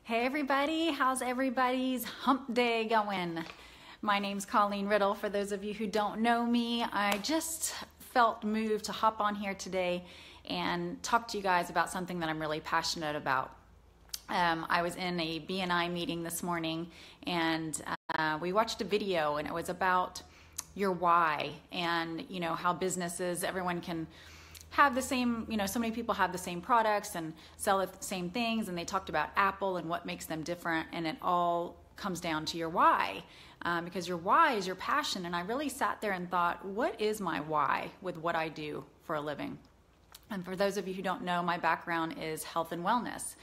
Hey everybody, how's everybody's hump day going? My name's Colleen Riddle. For those of you who don't know me, I just felt moved to hop on here today and talk to you guys about something that I'm really passionate about. I was in a BNI meeting this morning and we watched a video, and it was about your why and how businesses, everyone can have the same, so many people have the same products and sell the same things, and they talked about Apple and what makes them different, and it all comes down to your why, because your why is your passion. And I really sat there and thought, what is my why with what I do for a living? And for those of you who don't know, my background is health and wellness.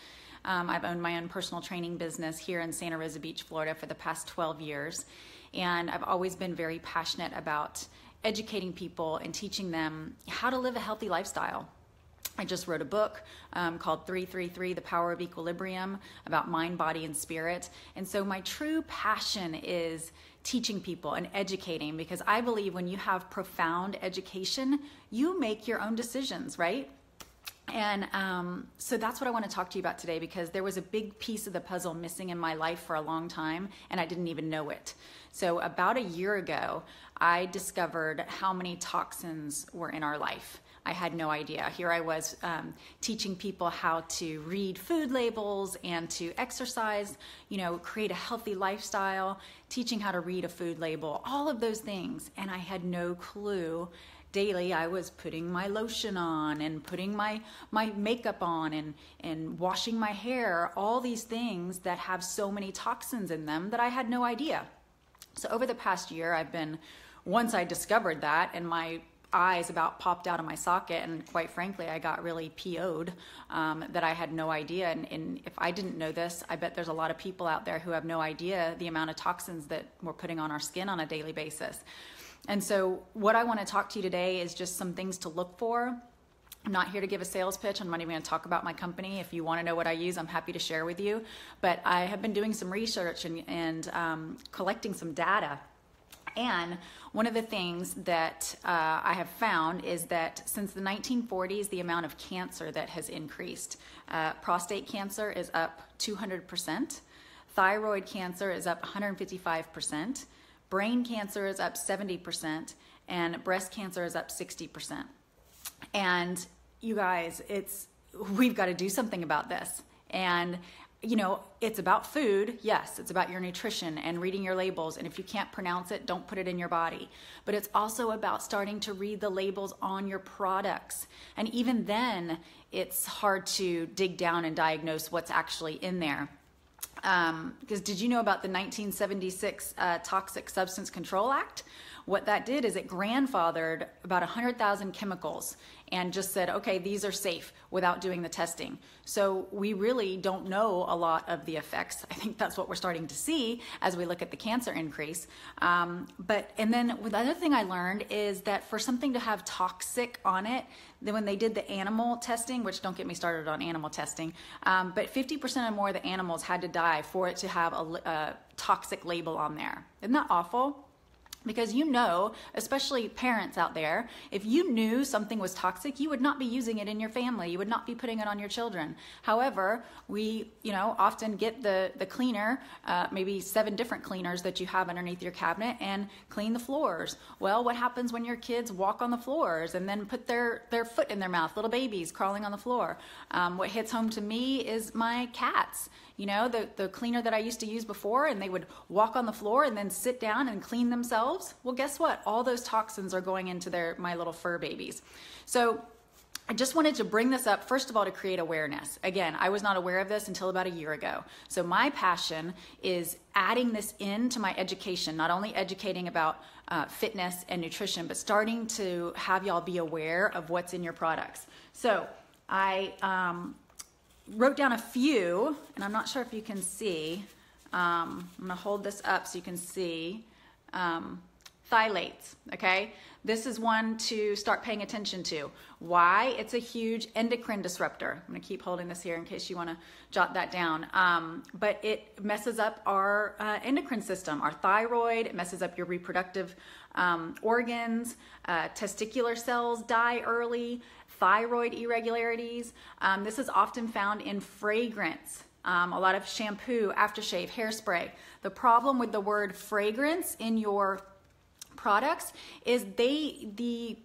I've owned my own personal training business here in Santa Rosa Beach, Florida for the past 12 years, and I've always been very passionate about educating people and teaching them how to live a healthy lifestyle. I just wrote a book called 333, The Power of Equilibrium, about mind, body, and spirit. And so my true passion is teaching people and educating, because I believe when you have profound education, you make your own decisions, right? And so that's what I want to talk to you about today, because there was a big piece of the puzzle missing in my life for a long time, and I didn't even know it. So about a year ago, I discovered how many toxins were in our life. I had no idea. Here I was teaching people how to read food labels and to exercise, create a healthy lifestyle, teaching how to read a food label, all of those things. And I had no clue. Daily, I was putting my lotion on and putting my makeup on and washing my hair, all these things that have so many toxins in them that I had no idea. So over the past year, once I discovered that, and my eyes about popped out of my socket, and quite frankly, I got really PO'd that I had no idea. And if I didn't know this, I bet there's a lot of people out there who have no idea the amount of toxins that we're putting on our skin on a daily basis. And so what I want to talk to you today is just some things to look for. I'm not here to give a sales pitch. I'm not even going to talk about my company. If you want to know what I use, I'm happy to share with you. But I have been doing some research and collecting some data. And one of the things that I have found is that since the 1940s, the amount of cancer that has increased. Prostate cancer is up 200%. Thyroid cancer is up 155%. Brain cancer is up 70%, and breast cancer is up 60%. And you guys, we've got to do something about this. And it's about food. Yes, it's about your nutrition and reading your labels. And if you can't pronounce it, don't put it in your body. But it's also about starting to read the labels on your products. And even then, it's hard to dig down and diagnose what's actually in there. Because did you know about the 1976 Toxic Substance Control Act? What that did is it grandfathered about 100,000 chemicals and just said, okay, these are safe without doing the testing. So we really don't know a lot of the effects. I think that's what we're starting to see as we look at the cancer increase. And then the other thing I learned is that for something to have toxic on it, then when they did the animal testing, which don't get me started on animal testing, but 50% or more of the animals had to die for it to have a toxic label on there. Isn't that awful? Because especially parents out there, if you knew something was toxic, you would not be using it in your family. You would not be putting it on your children. However, we, often get the cleaner, maybe 7 different cleaners that you have underneath your cabinet, and clean the floors. Well, what happens when your kids walk on the floors and then put their foot in their mouth, little babies crawling on the floor? What hits home to me is my cats. The cleaner that I used to use before, and they would walk on the floor and then sit down and clean themselves. Well, guess what? All those toxins are going into my little fur babies. So I just wanted to bring this up, first of all, to create awareness. Again, I was not aware of this until about a year ago. So my passion is adding this into my education, not only educating about fitness and nutrition, but starting to have y'all be aware of what's in your products. So I wrote down a few, and I'm not sure if you can see. I'm gonna hold this up so you can see. Phthalates, okay? This is one to start paying attention to. Why? It's a huge endocrine disruptor. I'm gonna keep holding this here in case you wanna jot that down. But it messes up our endocrine system, our thyroid, it messes up your reproductive organs, testicular cells die early, thyroid irregularities. This is often found in fragrance. a lot of shampoo, aftershave, hairspray. The problem with the word fragrance in your products is they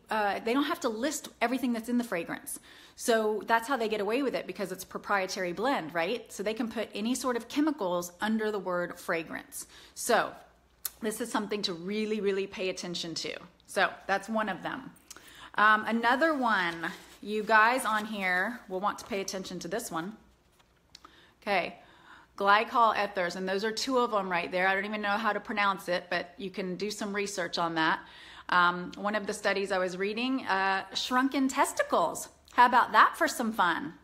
don't have to list everything that's in the fragrance. So that's how they get away with it, because it's proprietary blend, right? So they can put any sort of chemicals under the word fragrance. So this is something to really, really pay attention to. So that's one of them. Another one, you guys on here will want to pay attention to this one. Okay, glycol ethers, and those are two of them right there. I don't even know how to pronounce it, but you can do some research on that. One of the studies I was reading, shrunken testicles. How about that for some fun?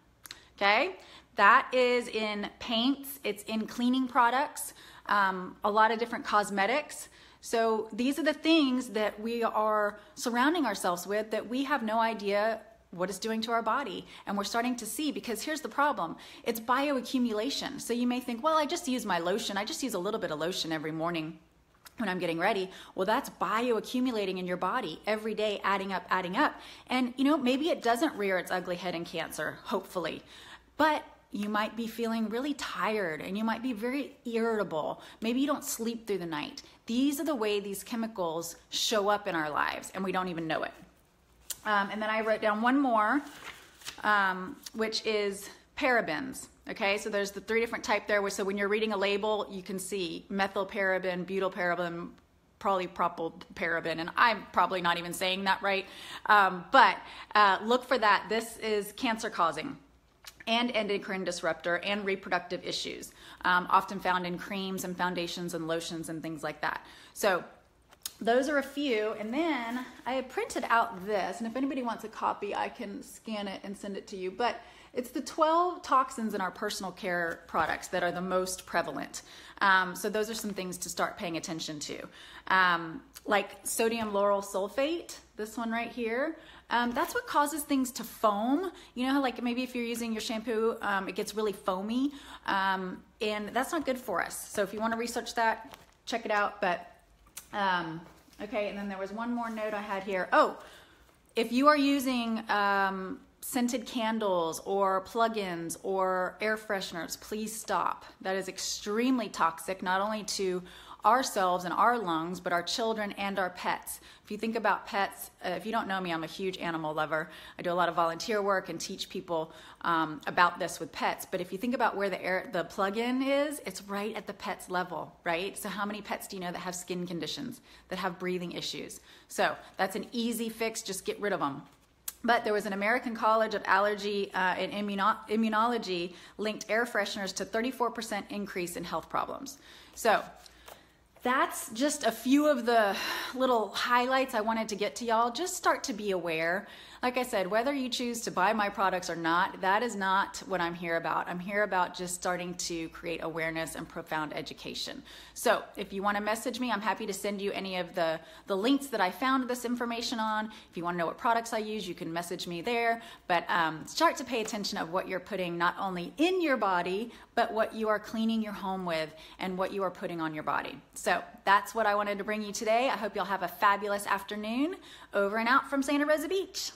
Okay, that is in paints, it's in cleaning products, a lot of different cosmetics. So these are the things that we are surrounding ourselves with that we have no idea what it's doing to our body. And we're starting to see, because here's the problem, it's bioaccumulation. So you may think, well, I just use my lotion. I just use a little bit of lotion every morning when I'm getting ready. Well, that's bioaccumulating in your body every day, adding up, adding up. And you know, maybe it doesn't rear its ugly head in cancer, hopefully, but you might be feeling really tired and you might be very irritable. Maybe you don't sleep through the night. These are the way these chemicals show up in our lives and we don't even know it. And then I wrote down one more, which is parabens. Okay, so there's the 3 different types there. So when you're reading a label, you can see methylparaben, butylparaben, probably propylparaben, and I'm probably not even saying that right. But look for that. This is cancer causing and endocrine disruptor and reproductive issues, often found in creams and foundations and lotions and things like that. So those are a few, and then I have printed out this, and if anybody wants a copy, I can scan it and send it to you, but it's the 12 toxins in our personal care products that are the most prevalent. So those are some things to start paying attention to. Like sodium lauryl sulfate, this one right here, that's what causes things to foam. You know how like maybe if you're using your shampoo, it gets really foamy, and that's not good for us. So if you want to research that, check it out, but okay, and then there was one more note I had here. Oh, if you are using scented candles or plug-ins or air fresheners, please stop. That is extremely toxic, not only to ourselves and our lungs, but our children and our pets. If you think about pets, if you don't know me, I'm a huge animal lover. I do a lot of volunteer work and teach people about this with pets. But if you think about where the plug-in is, it's right at the pet's level, right? So how many pets do you know that have skin conditions, that have breathing issues? So that's an easy fix, just get rid of them. But there was an American College of Allergy and Immunology linked air fresheners to 34% increase in health problems. So that's just a few of the little highlights I wanted to get to y'all. Just start to be aware. Like I said, whether you choose to buy my products or not, that is not what I'm here about. I'm here about just starting to create awareness and profound education. So if you want to message me, I'm happy to send you any of the links that I found this information on. If you want to know what products I use, you can message me there. But start to pay attention of what you're putting not only in your body, but what you are cleaning your home with and what you are putting on your body. So that's what I wanted to bring you today. I hope you'll have a fabulous afternoon. Over and out from Santa Rosa Beach.